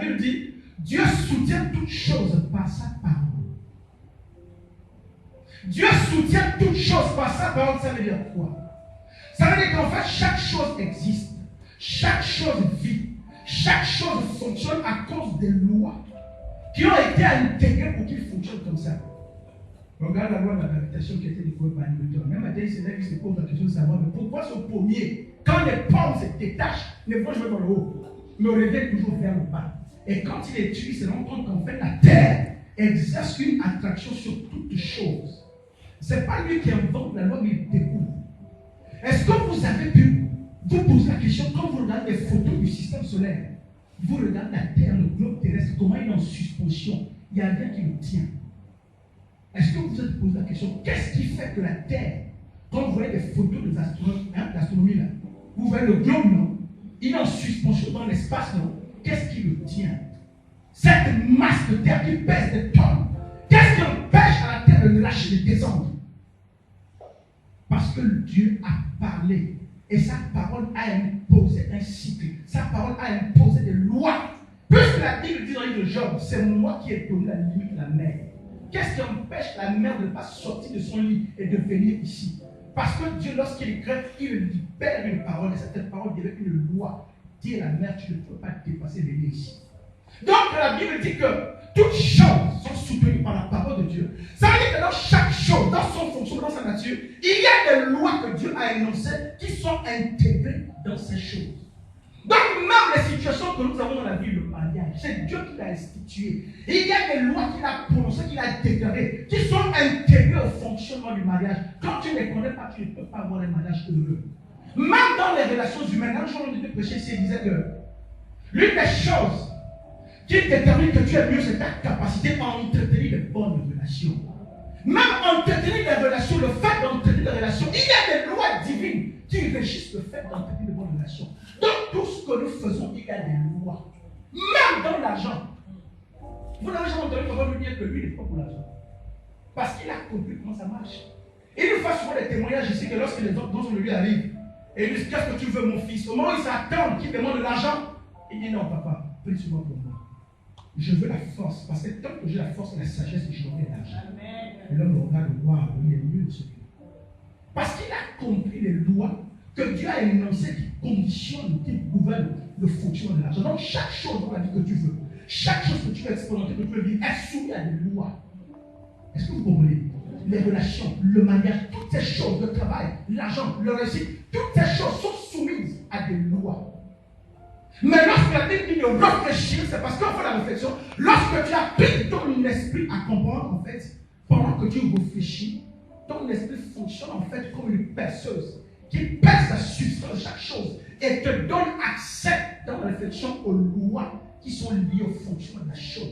Bible dit, Dieu soutient toutes choses par sa parole. Dieu soutient toutes choses par sa parole, ça veut dire quoi? Ça veut dire qu'en fait, chaque chose existe. Chaque chose vit. Chaque chose fonctionne à cause des lois qui ont été intégrées pour qu'ils fonctionnent comme ça. Regarde la loi de la gravitation qui a été découverte par Newton. Même Adèle Sénèque se pose la question de savoir mais pourquoi ce pommier, quand les pommes se détachent, ne vont jamais dans le haut, mais reviennent toujours vers le bas. Et quand il étudie, il se rend compte qu'en fait la Terre exerce une attraction sur toutes choses. Ce n'est pas lui qui invente la loi, mais il découvre. Est-ce que vous avez pu vous poser la question, quand vous regardez les photos du système solaire, vous regardez la Terre, le globe terrestre, comment il est en suspension, il y a rien qui le tient. Est-ce que vous vous êtes posé la question, qu'est-ce qui fait que la Terre, quand vous voyez les photos des astronomes, l'astronomie là, vous voyez le globe, non? Il est en suspension dans l'espace, non? Qu'est-ce qui le tient? Cette masse de terre qui pèse des tonnes, qu'est-ce qui empêche à la terre de lâcher, de descendre? Parce que Dieu a parlé et sa parole a imposé un cycle. Sa parole a imposé des lois. Puisque la Bible dit dans le livre de Job, c'est moi qui ai donné la limite de la mer. Qu'est-ce qui empêche la mer de ne pas sortir de son lit et de venir ici? Parce que Dieu, lorsqu'il crée, il libère une parole et cette parole devient une loi. Dit à la mer, tu ne peux pas dépasser, venir ici. Donc la Bible dit que toutes choses sont soutenues par la parole de Dieu. Ça veut dire que dans chaque chose, dans son fonctionnement, dans sa nature, il y a des lois que Dieu a énoncées qui sont intégrées dans ces choses. Donc même les situations que nous avons dans la vie, le mariage, c'est Dieu qui l'a institué. Il y a des lois qu'il a prononcées, qu'il a déclarées, qui sont intégrées au fonctionnement du mariage. Quand tu ne les connais pas, tu ne peux pas avoir un mariage heureux. Même dans les relations humaines, un jour on était prêché, il disait que l'une des choses qui détermine que tu es mieux, c'est ta capacité à entretenir de bonnes relations. Même entretenir des relations, le fait d'entretenir des relations, il y a des lois divines qui régissent le fait d'entretenir de bonnes relations. Dans tout ce que nous faisons, il y a des lois. Même dans l'argent. Vous n'avez jamais entendu comment nous dire que lui n'est pas pour l'argent. Parce qu'il a compris comment ça marche. Il nous fait souvent des témoignages ici que lorsque les autres dans son lui arrivent, et lui disent, qu'est-ce que tu veux mon fils? Au moment où il s'attend, qu'il demande de l'argent, il dit non papa, prie sur moi pour moi. Je veux la force, parce que tant que j'ai la force et la sagesse, je n'aurai l'argent. Et l'homme le regarde, waouh, il est mieux de celui-là. Parce qu'il a compris les lois que Dieu a énoncées qui conditionnent, qui gouvernent le fonctionnement de l'argent. Donc chaque chose dans la vie que tu veux, chaque chose que tu veux expérimenter, que tu veux vivre, est soumise à des lois. Est-ce que vous comprenez? Les relations, le mariage, toutes ces choses, le travail, l'argent, le réussite, toutes ces choses sont soumises à des lois. Mais lorsque la Bible dit de réfléchir, c'est parce qu'on fait la réflexion. Lorsque tu appliques ton esprit à comprendre, en fait, pendant que tu réfléchis, ton esprit fonctionne en fait comme une perceuse qui pèse la substance de chaque chose et te donne accès dans la réflexion aux lois qui sont liées au fonctionnement de la chose.